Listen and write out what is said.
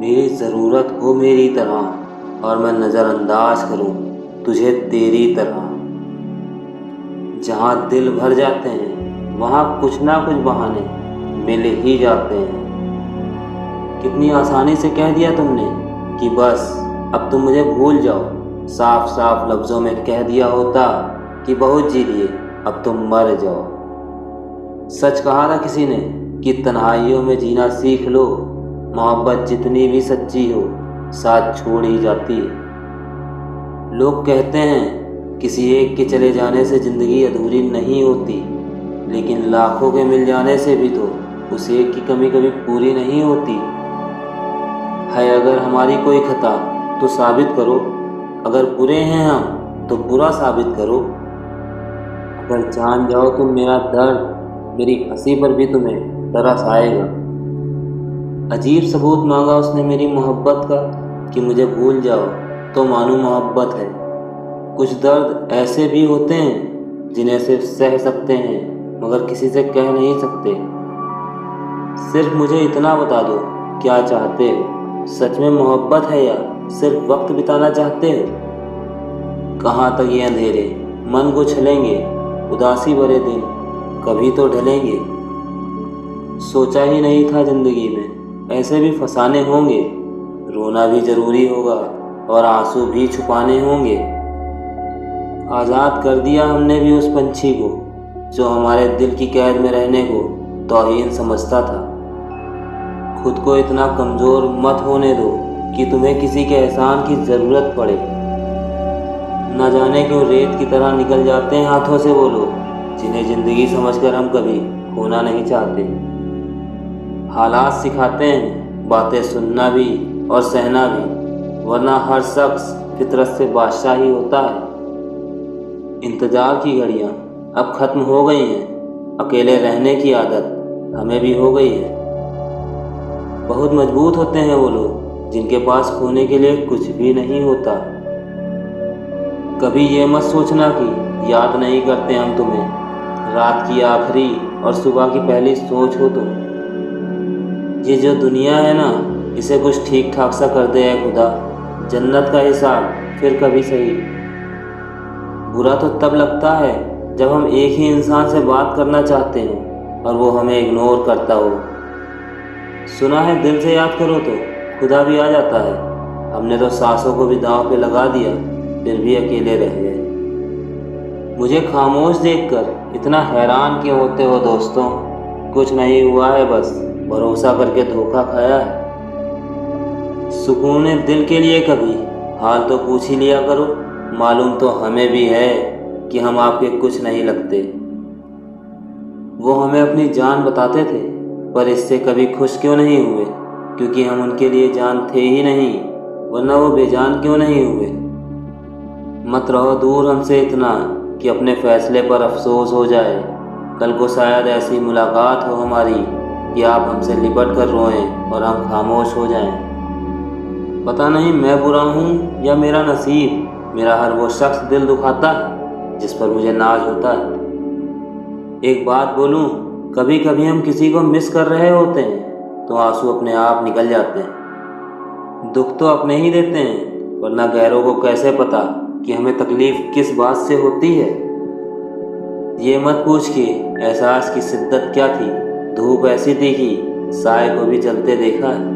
मेरी ज़रूरत हो मेरी तरह और मैं नज़रअंदाज करूं तुझे तेरी तरह। जहां दिल भर जाते हैं वहां कुछ ना कुछ बहाने मिल ही जाते हैं। कितनी आसानी से कह दिया तुमने कि बस अब तुम मुझे भूल जाओ। साफ साफ लफ्ज़ों में कह दिया होता कि बहुत जी लिए अब तुम मर जाओ। सच कहा था किसी ने कि तन्हाइयों में जीना सीख लो, मोहब्बत जितनी भी सच्ची हो साथ छोड़ ही जाती है। लोग कहते हैं किसी एक के चले जाने से ज़िंदगी अधूरी नहीं होती, लेकिन लाखों के मिल जाने से भी तो उस एक की कमी कभी पूरी नहीं होती है। अगर हमारी कोई खता तो साबित करो, अगर बुरे हैं हम तो बुरा साबित करो। अगर जान जाओ तुम मेरा दर्द, मेरी हंसी पर भी तुम्हें तरस आएगा। अजीब सबूत मांगा उसने मेरी मोहब्बत का कि मुझे भूल जाओ तो मानो मोहब्बत है। कुछ दर्द ऐसे भी होते हैं जिन्हें सिर्फ सह सकते हैं मगर किसी से कह नहीं सकते। सिर्फ मुझे इतना बता दो, क्या चाहते हो? सच में मोहब्बत है या सिर्फ वक्त बिताना चाहते हो? कहाँ तक ये अंधेरे मन को छलेंगे, उदासी भरे दिन कभी तो ढलेंगे। सोचा ही नहीं था जिंदगी में ऐसे भी फसाने होंगे, रोना भी जरूरी होगा और आंसू भी छुपाने होंगे। आज़ाद कर दिया हमने भी उस पंछी को जो हमारे दिल की कैद में रहने को तौहीन समझता था। खुद को इतना कमज़ोर मत होने दो कि तुम्हें किसी के एहसान की ज़रूरत पड़े। न जाने क्यों रेत की तरह निकल जाते हैं हाथों से वो लोग जिन्हें ज़िंदगी समझकर हम कभी खोना नहीं चाहते। हालात सिखाते हैं बातें सुनना भी और सहना भी, वरना हर शख्स फितरत से बादशाह ही होता है। इंतज़ार की घड़ियाँ अब ख़त्म हो गई हैं, अकेले रहने की आदत हमें भी हो गई है। बहुत मजबूत होते हैं वो लोग जिनके पास खोने के लिए कुछ भी नहीं होता। कभी ये मत सोचना कि याद नहीं करते हम तुम्हें, रात की आखिरी और सुबह की पहली सोच हो तुम। ये जो दुनिया है ना, इसे कुछ ठीक ठाक सा कर दे है खुदा, जन्नत का हिसाब फिर कभी सही। बुरा तो तब लगता है जब हम एक ही इंसान से बात करना चाहते हो और वो हमें इग्नोर करता हो। सुना है दिल से याद करो तो खुदा भी आ जाता है। हमने तो सांसों को भी दांव पे लगा दिया, फिर भी अकेले रह गए। मुझे खामोश देखकर इतना हैरान क्यों होते हो दोस्तों? कुछ नहीं हुआ है, बस भरोसा करके धोखा खाया है। सुकून दिल के लिए कभी हाल तो पूछ ही लिया करो, मालूम तो हमें भी है कि हम आपके कुछ नहीं लगते। वो हमें अपनी जान बताते थे पर इससे कभी खुश क्यों नहीं हुए? क्योंकि हम उनके लिए जान थे ही नहीं, वरना वो बेजान क्यों नहीं हुए? मत रहो दूर हमसे इतना कि अपने फैसले पर अफसोस हो जाए। कल को शायद ऐसी मुलाकात हो हमारी कि आप हमसे लिपट कर रोएं और हम खामोश हो जाएं। पता नहीं मैं बुरा हूँ या मेरा नसीब, मेरा हर वो शख्स दिल दुखाता है जिस पर मुझे नाज होता है। एक बात बोलूँ, कभी कभी हम किसी को मिस कर रहे होते हैं तो आंसू अपने आप निकल जाते हैं। दुख तो अपने ही देते हैं, वरना गैरों को कैसे पता कि हमें तकलीफ किस बात से होती है। ये मत पूछ कि एहसास की शिद्दत क्या थी, धूप ऐसी थी कि साए को भी जलते देखा है।